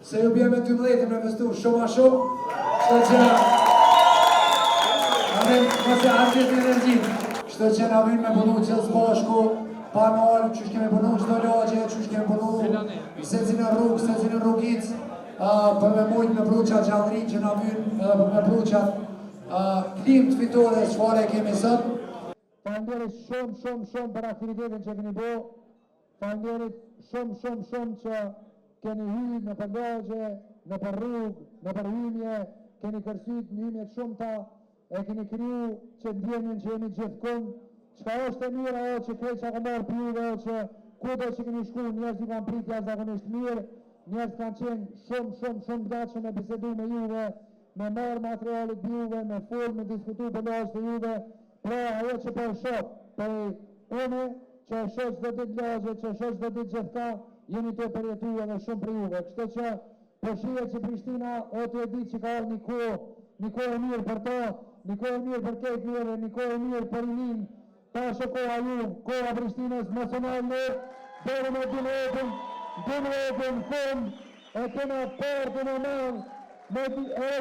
se ju bje me 12 me festu shumë a shumë, kështu që mëse arqet një energjin, kështu që na vinë me punu qëllës bashku, pa nërë, që shkemi punu qdo lagje, që shkemi punu se cilën rrugë, se cilën rrugic, për me mujtë me pruqa gjallërin që na vinë, edhe për me pruqat klim të fitore që fare kemi sot. Falenderit shumë për aktivitetin që keni bo, falenderit shumë që keni hyrë në përlagje, në për rrugë, në për hymje, keni kërcyt në hymjet shumëta, e keni kryu që ndjenin që jemi gjithkund, qka është e mirë ajo që krejt që ka marrë për juve, që kudo që keni shku, njerëz i kanë prit jashtëzakonisht mirë, njerëz kanë qenë shumë gatshëm me bisedu me juve, me marrë materialit për juve, me folë, me diskutu për lagje të juve, pra ajo që për shok, për une, që e shok çdo ditë lagje, që e shok çdo ditë gjithka, jeni të përjetu edhe shumë për juve. Kështu që shihet që Prishtina, o të e ditë që ka orë një kohë e mirë për ta, një kohë e mirë për këtë mirë, një kohë e mirë për rinin, ta është koha ju, koha Prishtinës nacionale, deri me 12 fund, e kena partë në malë, e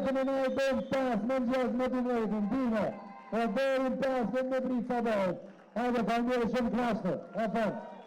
të në nëjë dojmë 5 mëngjes me 12, dine, e dojmë 5 me britë sa dojmë. Hajde, falenderoj shumë krashtë, e fanë.